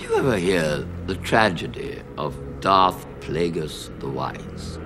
you ever hear the tragedy of Darth Plagueis the Wise?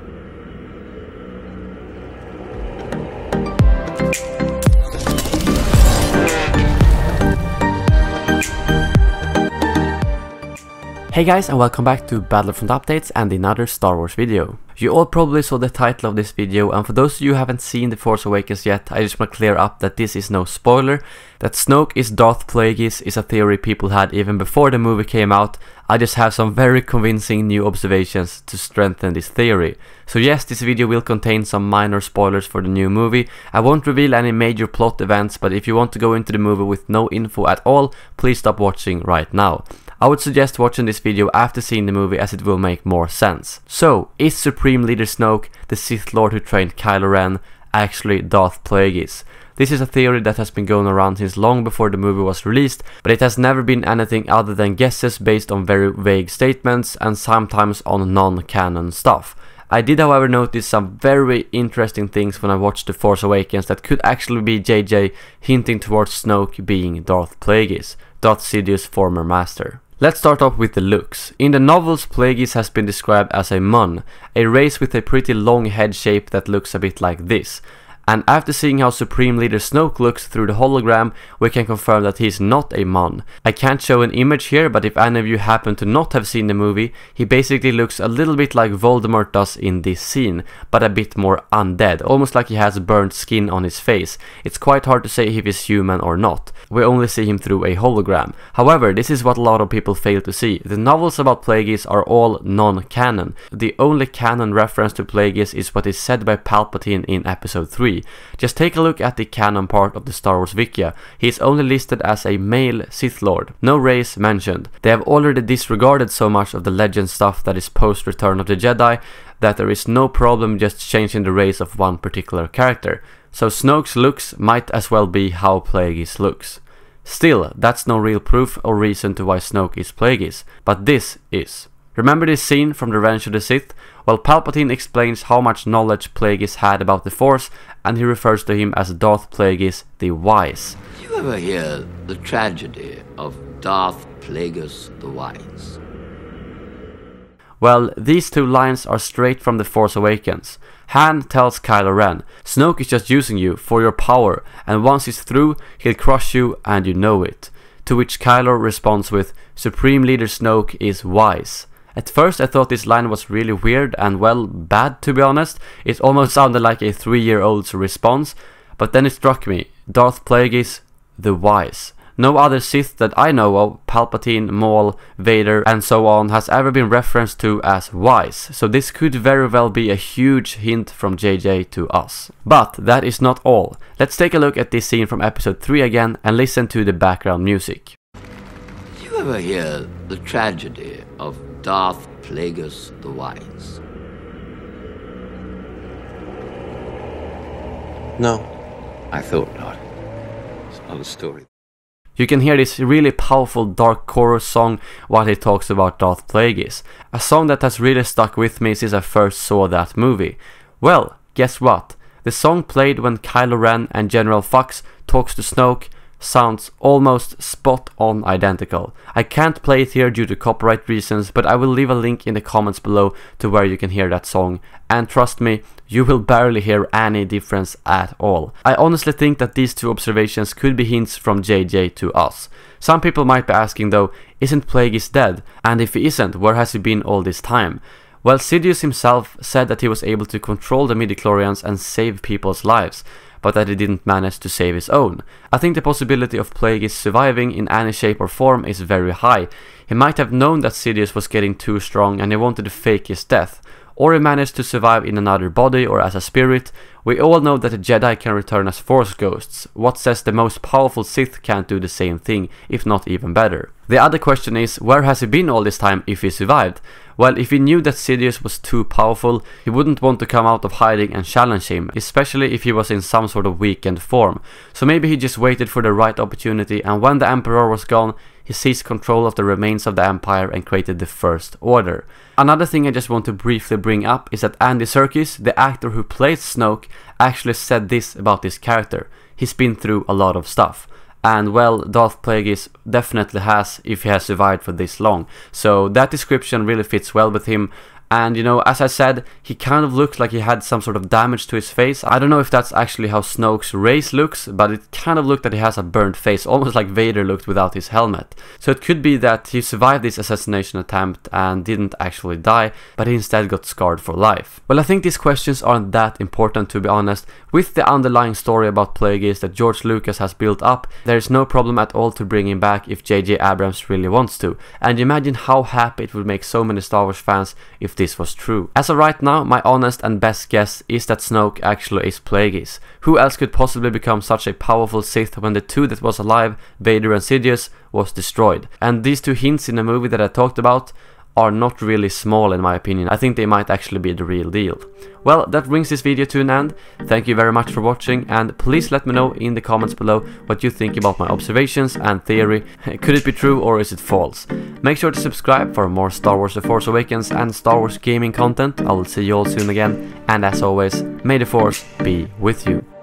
Hey guys, and welcome back to Battlefront Updates and another Star Wars video. You all probably saw the title of this video, and for those of you who haven't seen The Force Awakens yet, I just want to clear up that this is no spoiler. That Snoke is Darth Plagueis is a theory people had even before the movie came out. I just have some very convincing new observations to strengthen this theory. So yes, this video will contain some minor spoilers for the new movie. I won't reveal any major plot events, but if you want to go into the movie with no info at all, please stop watching right now. I would suggest watching this video after seeing the movie, as it will make more sense. So, is Supreme Leader Snoke, the Sith Lord who trained Kylo Ren, actually Darth Plagueis? This is a theory that has been going around since long before the movie was released, but it has never been anything other than guesses based on very vague statements and sometimes on non-canon stuff. I did however notice some very interesting things when I watched The Force Awakens that could actually be JJ hinting towards Snoke being Darth Plagueis, Darth Sidious' former master. Let's start off with the looks. In the novels, Plagueis has been described as a Mun, a race with a pretty long head shape that looks a bit like this. And after seeing how Supreme Leader Snoke looks through the hologram, we can confirm that he's not a Mun. I can't show an image here, but if any of you happen to not have seen the movie, he basically looks a little bit like Voldemort does in this scene, but a bit more undead, almost like he has burnt skin on his face. It's quite hard to say if he's human or not. We only see him through a hologram. However, this is what a lot of people fail to see. The novels about Plagueis are all non-canon. The only canon reference to Plagueis is what is said by Palpatine in episode 3. Just take a look at the canon part of the Star Wars Wikia. He is only listed as a male Sith Lord, no race mentioned. They have already disregarded so much of the legend stuff that is post Return of the Jedi that there is no problem just changing the race of one particular character. So Snoke's looks might as well be how Plagueis looks. Still, that's no real proof or reason to why Snoke is Plagueis, but this is. Remember this scene from The Revenge of the Sith? Well, Palpatine explains how much knowledge Plagueis had about the Force, and he refers to him as Darth Plagueis the Wise. Did you ever hear the tragedy of Darth Plagueis the Wise? Well, these two lines are straight from The Force Awakens. Han tells Kylo Ren, Snoke is just using you for your power, and once he's through, he'll crush you and you know it. To which Kylo responds with, Supreme Leader Snoke is wise. At first I thought this line was really weird and, well, bad to be honest. It almost sounded like a 3-year-old's response, but then it struck me, Darth Plagueis the Wise. No other Sith that I know of, Palpatine, Maul, Vader and so on, has ever been referenced to as wise, so this could very well be a huge hint from JJ to us. But that is not all. Let's take a look at this scene from episode 3 again and listen to the background music. Did you ever hear the tragedy of Darth Plagueis the Wise? No. I thought not. It's not a story. You can hear this really powerful dark chorus song while he talks about Darth Plagueis. A song that has really stuck with me since I first saw that movie. Well, guess what? The song played when Kylo Ren and General Hux talks to Snoke sounds almost spot on identical. I can't play it here due to copyright reasons, but I will leave a link in the comments below to where you can hear that song, and trust me, you will barely hear any difference at all. I honestly think that these two observations could be hints from JJ to us. Some people might be asking though, isn't Plagueis dead? And if he isn't, where has he been all this time? Well, Sidious himself said that he was able to control the midichlorians and save people's lives, but that he didn't manage to save his own. I think the possibility of Plagueis surviving in any shape or form is very high. He might have known that Sidious was getting too strong and he wanted to fake his death, or he managed to survive in another body or as a spirit. We all know that the Jedi can return as Force ghosts. What says the most powerful Sith can't do the same thing, if not even better? The other question is, where has he been all this time if he survived? Well, if he knew that Sidious was too powerful, he wouldn't want to come out of hiding and challenge him, especially if he was in some sort of weakened form. So maybe he just waited for the right opportunity, and when the Emperor was gone, he seized control of the remains of the Empire and created the First Order. Another thing I just want to briefly bring up is that Andy Serkis, the actor who plays Snoke, actually said this about this character. He's been through a lot of stuff. And well, Darth Plagueis definitely has, if he has survived for this long. So that description really fits well with him. And you know, as I said, he kind of looks like he had some sort of damage to his face. I don't know if that's actually how Snoke's race looks, but it kind of looked that he has a burnt face, almost like Vader looked without his helmet. So it could be that he survived this assassination attempt and didn't actually die, but he instead got scarred for life. Well, I think these questions aren't that important, to be honest. With the underlying story about Plagueis that George Lucas has built up, there is no problem at all to bring him back if J.J. Abrams really wants to. And imagine how happy it would make so many Star Wars fans if this was true. As of right now, my honest and best guess is that Snoke actually is Plagueis. Who else could possibly become such a powerful Sith when the two that was alive, Vader and Sidious, was destroyed? And these two hints in the movie that I talked about are not really small in my opinion. I think they might actually be the real deal. Well, that brings this video to an end. Thank you very much for watching, and please let me know in the comments below what you think about my observations and theory. Could it be true or is it false? Make sure to subscribe for more Star Wars The Force Awakens and Star Wars gaming content. I will see you all soon again, and as always, may the Force be with you.